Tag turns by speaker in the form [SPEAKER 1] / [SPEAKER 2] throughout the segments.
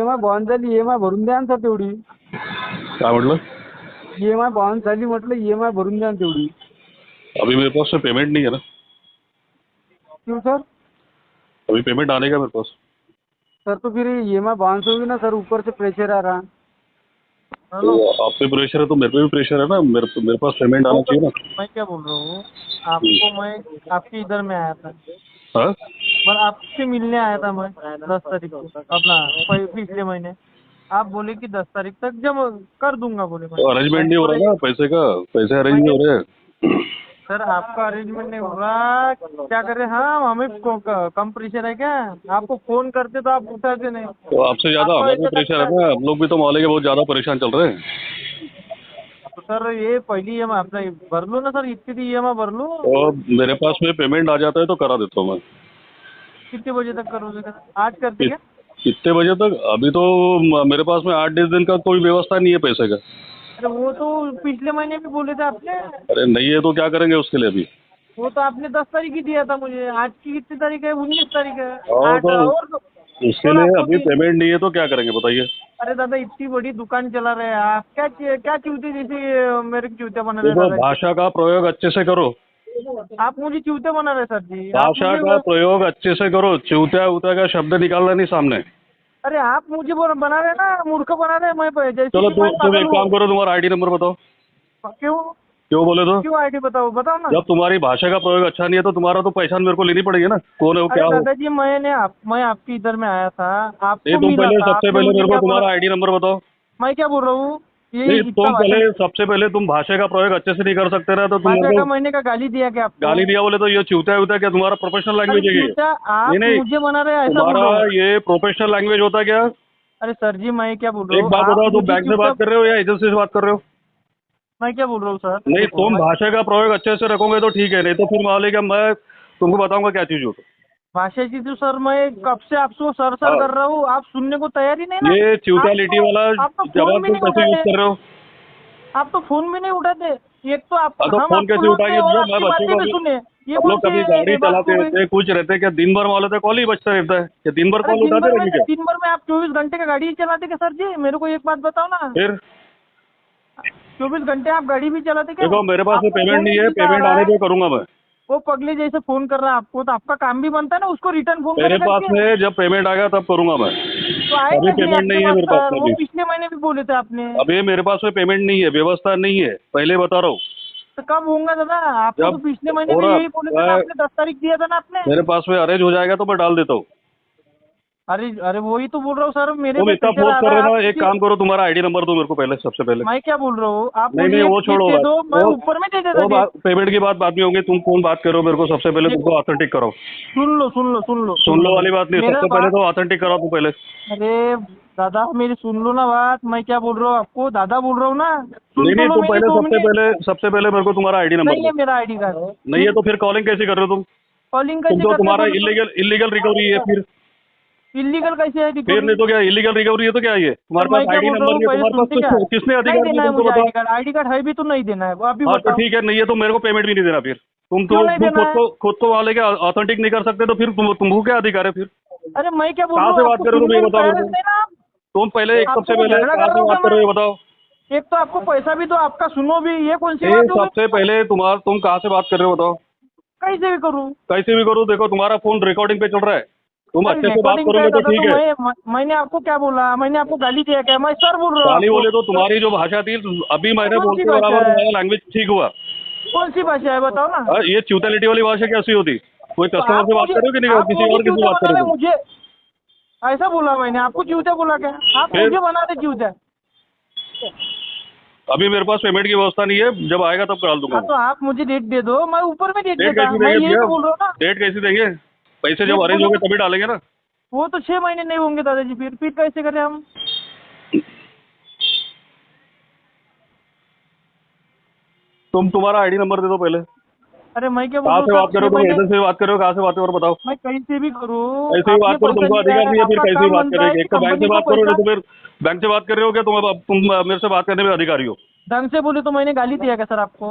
[SPEAKER 1] EMI bounce झाली, EMI भरून द्या ना सर तेवढी.
[SPEAKER 2] काय म्हटलं?
[SPEAKER 1] EMI बाउन्स झाली म्हटलं, EMI भरून द्या ना तेवढी.
[SPEAKER 2] अभी मेरे पास से पेमेंट नहीं है ना.
[SPEAKER 1] क्यों सर?
[SPEAKER 2] अभी पेमेंट आने का मेरे पास.
[SPEAKER 1] सर तो फिर EMI बाउन्स होगी ना सर, ऊपर से प्रेशर आ रहा.
[SPEAKER 2] तो आप पे प्रेशर है तो मेरे पे भी प्रेशर है ना. मेरे पास पेमेंट आना चाहिए ना.
[SPEAKER 3] मैं क्या बोल रहा हूँ, आपको मैं आपके इधर में आया था,
[SPEAKER 2] हाँ,
[SPEAKER 3] पर आपसे मिलने आया था मैं 10 तारीख को अपना पिछले महीने. आप बोले कि 10 तारीख तक जमा कर दूंगा बोले.
[SPEAKER 2] तो अरेंजमेंट नहीं हो रहा ना पैसे का. पैसे अरेंज नहीं हो रहे.
[SPEAKER 3] सर आपका अरेंजमेंट नहीं हो रहा, क्या करें. हाँ हमें कम प्रेशर है क्या? आपको फोन करते तो आप उठाते नहीं.
[SPEAKER 2] तो आपसे ज्यादा हमारे पे प्रेशर है ना. हम लोग भी तो मोहल्ले के बहुत ज्यादा परेशान चल रहे हैं.
[SPEAKER 3] तो सर ये पहिली EMI आपला भर लो ना सर, इतनी EMI भर लो.
[SPEAKER 2] तो मेरे पास में पेमेंट आ जाता है तो करा देता हूँ मैं.
[SPEAKER 3] कितने बजे तक करोगे सर? आज करते क्या?
[SPEAKER 2] कितने बजे तक? अभी तो मेरे पास में 8-10 दिन का कोई व्यवस्था नहीं है पैसे का.
[SPEAKER 3] अरे वो तो पिछले महीने भी बोले थे आपने.
[SPEAKER 2] अरे नहीं है तो क्या करेंगे उसके लिए अभी.
[SPEAKER 3] वो तो आपने 10 तारीख ही दिया था मुझे. आज की कितनी तारीख है? 19 तारीख है.
[SPEAKER 2] हाँ,
[SPEAKER 3] 8
[SPEAKER 2] तो
[SPEAKER 3] और
[SPEAKER 2] उसके
[SPEAKER 3] और
[SPEAKER 2] लिए
[SPEAKER 3] आपको
[SPEAKER 2] अभी
[SPEAKER 3] भी-
[SPEAKER 2] पेमेंट नहीं है तो क्या करेंगे बताइए.
[SPEAKER 3] अरे दादा इतनी बड़ी दुकान चला रहे हैं आप, क्या क्या चूते जैसे मेरे को चूते बना रहे
[SPEAKER 2] देखो,
[SPEAKER 3] दादा.
[SPEAKER 2] भाषा का प्रयोग अच्छे से करो.
[SPEAKER 3] आप मुझे चूते बना रहे सर जी. आप
[SPEAKER 2] भाषा का
[SPEAKER 3] मुझे
[SPEAKER 2] प्रयोग अच्छे से करो. चूत्या उत्या का शब्द निकालना नहीं सामने.
[SPEAKER 3] अरे आप मुझे बना रहे ना, मूर्ख बना रहे. मैं जैसे
[SPEAKER 2] चलो
[SPEAKER 3] कि मैं
[SPEAKER 2] तुम
[SPEAKER 3] पागल
[SPEAKER 2] एक
[SPEAKER 3] हूँ.
[SPEAKER 2] काम करो, तुम्हारा आईडी नंबर बताओ.
[SPEAKER 3] क्यों
[SPEAKER 2] क्यों बोले तो?
[SPEAKER 3] क्यों आईडी बताओ ना.
[SPEAKER 2] जब तुम्हारी भाषा का प्रयोग अच्छा नहीं है तो तुम्हारा तो पहचान मेरे को लेनी पड़ेगी ना. कौन है वो,
[SPEAKER 3] अरे
[SPEAKER 2] क्या हो.
[SPEAKER 3] दादाजी मैं आपके इधर में आया था,
[SPEAKER 2] नहीं,
[SPEAKER 3] आपको
[SPEAKER 2] तुम
[SPEAKER 3] मिला
[SPEAKER 2] पहले
[SPEAKER 3] था.
[SPEAKER 2] सबसे
[SPEAKER 3] आपने
[SPEAKER 2] पहले
[SPEAKER 3] मुझे
[SPEAKER 2] मेरे को
[SPEAKER 3] क्या बोला?
[SPEAKER 2] तुम्हारा आईडी नंबर बताओ.
[SPEAKER 3] मैं क्या बोल रहा हूँ, ये
[SPEAKER 2] नहीं,
[SPEAKER 3] इतना
[SPEAKER 2] तुम पहले
[SPEAKER 3] भाषण
[SPEAKER 2] सबसे पहले तुम भाषा का प्रयोग अच्छे से नहीं कर सकते ना तो तुम
[SPEAKER 3] भाषा
[SPEAKER 2] मेरे
[SPEAKER 3] का
[SPEAKER 2] को
[SPEAKER 3] महीने का गाली दिया क्या आपको?
[SPEAKER 2] गाली दिया बोले तो ये चूत्या उत्या क्या तुम्हारा प्रोफेशनल
[SPEAKER 3] अरे
[SPEAKER 2] लैंग्वेज है ये?
[SPEAKER 3] चूता आप
[SPEAKER 2] नहीं,
[SPEAKER 3] मुझे बना रहे हैं, ऐसा बोल
[SPEAKER 2] तुम्हारा
[SPEAKER 3] रहा हूँ.
[SPEAKER 2] ये प्रोफेशनल लैंग्वेज होता है क्या?
[SPEAKER 3] अरे सर जी मैं क्या बोल रहा
[SPEAKER 2] एक
[SPEAKER 3] हूँ,
[SPEAKER 2] बात
[SPEAKER 3] आप
[SPEAKER 2] बताओ, तुम
[SPEAKER 3] मुझे
[SPEAKER 2] बैंक से बात कर रहे हो या एजेंसी से बात कर रहे हो?
[SPEAKER 3] मैं क्या बोल रहा हूँ सर,
[SPEAKER 2] नहीं,
[SPEAKER 3] देखो,
[SPEAKER 2] तुम भाषा का प्रयोग अच्छे से रखोगे तो ठीक है, नहीं तो फिर मान लीजिए मैं तुमको बताऊंगा क्या चीज हो तो.
[SPEAKER 3] भाषा की तो सर मैं कब से आपको सर
[SPEAKER 2] हाँ.
[SPEAKER 3] कर रहा हूँ, आप सुनने को तैयार ही नहीं ना.
[SPEAKER 2] ये च्यूटियालिटी वाला
[SPEAKER 3] आप तो फोन
[SPEAKER 2] जवाब
[SPEAKER 3] भी
[SPEAKER 2] तुम
[SPEAKER 3] नहीं
[SPEAKER 2] कैसे यूज
[SPEAKER 3] उठाते.
[SPEAKER 2] कर रहे हो?
[SPEAKER 3] आप तो फोन भी नहीं उठाते. एक तो आप
[SPEAKER 2] हाँ, तो
[SPEAKER 3] हम
[SPEAKER 2] फोन
[SPEAKER 3] आपको
[SPEAKER 2] कैसे
[SPEAKER 3] लोग
[SPEAKER 2] उठाएंगे
[SPEAKER 3] और
[SPEAKER 2] भैया? मैं
[SPEAKER 3] आपकी
[SPEAKER 2] बच्चों
[SPEAKER 3] बातें
[SPEAKER 2] को
[SPEAKER 3] भी सुने. ये
[SPEAKER 2] हम
[SPEAKER 3] कौन
[SPEAKER 2] लोग कभी
[SPEAKER 3] सी
[SPEAKER 2] गाड़ी
[SPEAKER 3] बात
[SPEAKER 2] चलाते
[SPEAKER 3] हो गई?
[SPEAKER 2] रहते कुछ रहते क्या दिन भर वाले थे कॉल ही बचता रहता है कि दिन भर
[SPEAKER 3] अरे
[SPEAKER 2] कॉल उठाते रहेंगे क्या?
[SPEAKER 3] दिन भर में आप 24 घंटे का गाड़ी ही चलाते क्या सर जी? मेरे को एक बात बताओ ना.
[SPEAKER 2] फिर
[SPEAKER 3] 24 घंटे आप गाड़ी भी चलाते क्या?
[SPEAKER 2] देखो, मेरे पास में
[SPEAKER 3] आपको
[SPEAKER 2] पेमेंट
[SPEAKER 3] फोन
[SPEAKER 2] नहीं है.
[SPEAKER 3] किसी का आ
[SPEAKER 2] पेमेंट
[SPEAKER 3] रहा
[SPEAKER 2] आने
[SPEAKER 3] है,
[SPEAKER 2] पे करूंगा मैं.
[SPEAKER 3] वो पगले जैसे फोन कर रहा है आपको, तो आपका काम भी बनता है ना उसको रिटर्न फोन
[SPEAKER 2] मेरे
[SPEAKER 3] करे
[SPEAKER 2] पास
[SPEAKER 3] करके.
[SPEAKER 2] में जब पेमेंट आएगा तब करूंगा मैं.
[SPEAKER 3] तो आए
[SPEAKER 2] अभी
[SPEAKER 3] कैसे
[SPEAKER 2] पेमेंट
[SPEAKER 3] आपके
[SPEAKER 2] नहीं है
[SPEAKER 3] पास
[SPEAKER 2] मेरे पास
[SPEAKER 3] सर?
[SPEAKER 2] में
[SPEAKER 3] वो
[SPEAKER 2] अभी.
[SPEAKER 3] पिछले महीने भी बोले थे आपने.
[SPEAKER 2] अभी मेरे पास में पेमेंट नहीं है, व्यवस्था नहीं है, पहले बता रहा हूँ.
[SPEAKER 3] तो कब होगा दादा? आपको तो
[SPEAKER 2] जब
[SPEAKER 3] पिछले महीने
[SPEAKER 2] हो
[SPEAKER 3] भी
[SPEAKER 2] रहा
[SPEAKER 3] यही बोले थे ना आपने, 10 तारीख दिया था ना आपने.
[SPEAKER 2] मेरे पास में अरेंज हो जाएगा तो मैं डाल देता हूँ.
[SPEAKER 3] अरे अरे वही तो बोल रहा हूँ सर, मेरे
[SPEAKER 2] तुम
[SPEAKER 3] पे
[SPEAKER 2] इतना
[SPEAKER 3] प्रेशर
[SPEAKER 2] फोर्स
[SPEAKER 3] आ
[SPEAKER 2] कर
[SPEAKER 3] रहा
[SPEAKER 2] रहे
[SPEAKER 3] है.
[SPEAKER 2] हो
[SPEAKER 3] आप
[SPEAKER 2] ना, एक काम करो, तुम्हारा आईडी नंबर दो मेरे को पहले, सबसे पहले.
[SPEAKER 3] मैं क्या बोल रहा हूँ, आप
[SPEAKER 2] नहीं
[SPEAKER 3] मुझे
[SPEAKER 2] नहीं, वो
[SPEAKER 3] एक
[SPEAKER 2] छोड़ो
[SPEAKER 3] दे
[SPEAKER 2] बात.
[SPEAKER 3] दो, मैं ऊपर में दे देता जी.
[SPEAKER 2] पेमेंट की बात बाद में होगी. तुम कौन बात करो मेरे को? सबसे पहले तुमको ऑथेंटिक करो.
[SPEAKER 3] सुन लो
[SPEAKER 2] वाली बात नहीं,
[SPEAKER 3] मेरा
[SPEAKER 2] सबसे पहले
[SPEAKER 3] बात.
[SPEAKER 2] तो ऑथेंटिक करो तुम पहले.
[SPEAKER 3] अरे दादा मेरी सुन लो ना बात. मैं क्या बोल रहा हूँ आपको, दादा बोल रहा हूँ ना.
[SPEAKER 2] नहीं नहीं,
[SPEAKER 3] लो
[SPEAKER 2] तुम
[SPEAKER 3] मेरी
[SPEAKER 2] पहले
[SPEAKER 3] 2 मिनट.
[SPEAKER 2] सबसे पहले मेरे को तुम्हारा आईडी नंबर
[SPEAKER 3] नहीं है
[SPEAKER 2] दो.
[SPEAKER 3] मेरा आईडी कार्ड.
[SPEAKER 2] नहीं है तो फिर कॉलिंग कैसे कर रहे हो तुम?
[SPEAKER 3] कॉलिंग
[SPEAKER 2] तुम
[SPEAKER 3] कैसे
[SPEAKER 2] तो
[SPEAKER 3] करते
[SPEAKER 2] तुम्हारा
[SPEAKER 3] बोलो तो?
[SPEAKER 2] इलीगल रिकवरी है फिर.
[SPEAKER 3] इलीगल कैसे है
[SPEAKER 2] फिर
[SPEAKER 3] रिकवरी?
[SPEAKER 2] नहीं तो क्या इलीगल रिकवरी है तो क्या है ये? तुम्हारे
[SPEAKER 3] मैं
[SPEAKER 2] पास
[SPEAKER 3] क्या
[SPEAKER 2] आईडी
[SPEAKER 3] बोल रहा
[SPEAKER 2] नंबर
[SPEAKER 3] हूँ,
[SPEAKER 2] नहीं है,
[SPEAKER 3] पहले
[SPEAKER 2] तुम्हारे
[SPEAKER 3] सुनते क्या?
[SPEAKER 2] पास किसने
[SPEAKER 3] नहीं
[SPEAKER 2] अधिकार
[SPEAKER 3] देना
[SPEAKER 2] दिया
[SPEAKER 3] है
[SPEAKER 2] तुमको
[SPEAKER 3] मुझे
[SPEAKER 2] बताओ.
[SPEAKER 3] आईडी कार्ड है भी तो नहीं देना है, वो अभी
[SPEAKER 2] हाँ तो
[SPEAKER 3] बताओ.
[SPEAKER 2] ठीक है, नहीं है तो मेरे को पेमेंट भी नहीं देना फिर. तुम
[SPEAKER 3] क्यों नहीं देना है?
[SPEAKER 2] खुद को वहाँ लेके ऑथेंटिक नहीं कर सकते तो फिर तुमको क्या अधिकार है फिर?
[SPEAKER 3] अरे मैं क्या बोल
[SPEAKER 2] कहाँ
[SPEAKER 3] रहा
[SPEAKER 2] से
[SPEAKER 3] हूँ,
[SPEAKER 2] बात
[SPEAKER 3] आपको
[SPEAKER 2] कर रहे हो तुम, ये
[SPEAKER 3] सुनने को
[SPEAKER 2] बताओ
[SPEAKER 3] तैयार
[SPEAKER 2] मेरे को.
[SPEAKER 3] नहीं ना आप?
[SPEAKER 2] तुम पहले
[SPEAKER 3] आपको
[SPEAKER 2] सबसे
[SPEAKER 3] मैं
[SPEAKER 2] पहले
[SPEAKER 3] झगड़ा
[SPEAKER 2] कहाँ
[SPEAKER 3] कर रहा
[SPEAKER 2] से
[SPEAKER 3] हूँ क्या
[SPEAKER 2] बात कर
[SPEAKER 3] मैं?
[SPEAKER 2] रहे हो बताओ.
[SPEAKER 3] एक तो आपको पैसा भी तो आपका सुनो भी, ये कौन सी
[SPEAKER 2] ये
[SPEAKER 3] बात होगी?
[SPEAKER 2] सबसे पहले तुम कहाँ से बात कर रहे हो बताओ.
[SPEAKER 3] कैसे भी करूँ?
[SPEAKER 2] कैसे भी करो, देखो तुम्हारा फोन रिकॉर्डिंग पे चल रहा है. तुम
[SPEAKER 3] अरे
[SPEAKER 2] अच्छे से बात
[SPEAKER 3] रिकॉर्डिंग पे
[SPEAKER 2] करोगे तो
[SPEAKER 3] दादा,
[SPEAKER 2] ठीक
[SPEAKER 3] तो
[SPEAKER 2] है.
[SPEAKER 3] मैंने आपको क्या बोला? मैंने आपको गाली दिया क्या? मैं सर बोल रहा हूँ
[SPEAKER 2] गाली
[SPEAKER 3] आपको.
[SPEAKER 2] बोले तो तुम्हारी जो भाषा थी अभी मैंने
[SPEAKER 3] कौन सी
[SPEAKER 2] बोलते
[SPEAKER 3] भाषा
[SPEAKER 2] बराबर
[SPEAKER 3] है?
[SPEAKER 2] तुम्हारा लैंग्वेज ठीक हुआ.
[SPEAKER 3] कौन सी भाषा है बताओ ना.
[SPEAKER 2] ये च्यूटलिटी वाली भाषा कैसी होती? कोई
[SPEAKER 3] तो
[SPEAKER 2] कस्टमर से बात कर रहे हो कि नहीं,
[SPEAKER 3] आप
[SPEAKER 2] किसी
[SPEAKER 3] मुझे
[SPEAKER 2] और किसी से
[SPEAKER 3] चूता
[SPEAKER 2] बात
[SPEAKER 3] बना
[SPEAKER 2] कर
[SPEAKER 3] रहे
[SPEAKER 2] रहे हो?
[SPEAKER 3] मुझे. ऐसा बोला मैंने आपको? चूता बोला क्या? आप
[SPEAKER 2] फिर
[SPEAKER 3] मुझे बना रहे चूता.
[SPEAKER 2] अभी मेरे पास पेमेंट की व्यवस्था नहीं है, जब आएगा तब करा दूंगा
[SPEAKER 3] हाँ
[SPEAKER 2] मैं.
[SPEAKER 3] तो आप मुझे डेट दे दो, मैं ऊपर में डेट
[SPEAKER 2] डेट
[SPEAKER 3] देता.
[SPEAKER 2] कैसी
[SPEAKER 3] मैं
[SPEAKER 2] देंगे
[SPEAKER 3] यही
[SPEAKER 2] भैया?
[SPEAKER 3] तो बोल रहा हूँ ना.
[SPEAKER 2] डेट कैसी देंगे? पैसे
[SPEAKER 3] डेट
[SPEAKER 2] जब अरेंज
[SPEAKER 3] बोलो.
[SPEAKER 2] होंगे तभी डालेंगे ना.
[SPEAKER 3] वो तो 6 महीने नहीं होंगे दादाजी, फिर कैसे करें हम?
[SPEAKER 2] तुम्हारा आईडी नंबर दे दो पहले.
[SPEAKER 3] अरे मैं क्या बोल
[SPEAKER 2] कहाँ
[SPEAKER 3] रहा
[SPEAKER 2] से
[SPEAKER 3] हूँ
[SPEAKER 2] बात
[SPEAKER 3] सर,
[SPEAKER 2] कर रहे हो
[SPEAKER 3] 6
[SPEAKER 2] तुम?
[SPEAKER 3] महीने.
[SPEAKER 2] एजेंट से बात कर रहे हो? कहाँ से बात करो और बताओ.
[SPEAKER 3] मैं कैसे भी करूँ,
[SPEAKER 2] ऐसे ही बात
[SPEAKER 3] आपने
[SPEAKER 2] करो,
[SPEAKER 3] पैसा
[SPEAKER 2] तुमको
[SPEAKER 3] दिया
[SPEAKER 2] अधिकार
[SPEAKER 3] है,
[SPEAKER 2] नहीं है फिर
[SPEAKER 3] आपका
[SPEAKER 2] कैसे भी
[SPEAKER 3] काम
[SPEAKER 2] बात
[SPEAKER 3] बनता है
[SPEAKER 2] करेंगे.
[SPEAKER 3] कि
[SPEAKER 2] एक तो बैंक से
[SPEAKER 3] कंपनी को
[SPEAKER 2] बात करो, नहीं
[SPEAKER 3] पैसा.
[SPEAKER 2] तो फिर बैंक से बात कर रहे हो क्या? तुम मेरे से बात करने में अधिकारी हो.
[SPEAKER 3] ढंग से बोले तो मैंने गाली दिया क्या सर आपको?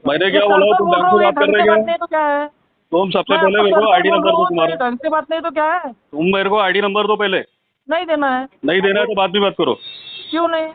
[SPEAKER 2] मैंने
[SPEAKER 3] ये
[SPEAKER 2] क्या
[SPEAKER 3] सर
[SPEAKER 2] बोला?
[SPEAKER 3] सर
[SPEAKER 2] तुम
[SPEAKER 3] बोल
[SPEAKER 2] बैंक
[SPEAKER 3] रहा
[SPEAKER 2] से
[SPEAKER 3] हूँ, ये
[SPEAKER 2] बात कर
[SPEAKER 3] ढंग
[SPEAKER 2] रहे
[SPEAKER 3] से बात
[SPEAKER 2] क्या?
[SPEAKER 3] नहीं तो क्या है?
[SPEAKER 2] तुम सबसे
[SPEAKER 3] मैं
[SPEAKER 2] पहले
[SPEAKER 3] आपको
[SPEAKER 2] मेरे
[SPEAKER 3] सर
[SPEAKER 2] को
[SPEAKER 3] सर
[SPEAKER 2] आईडी
[SPEAKER 3] बोल
[SPEAKER 2] नंबर
[SPEAKER 3] रहा
[SPEAKER 2] दो
[SPEAKER 3] हूँ, तो ये
[SPEAKER 2] तुम्हारा.
[SPEAKER 3] ढंग से बात नहीं तो क्या है?
[SPEAKER 2] तुम मेरे को आईडी नंबर दो पहले.
[SPEAKER 3] नहीं देना है।
[SPEAKER 2] नहीं देना है तो बात भी मत करो।
[SPEAKER 3] क्यों नहीं?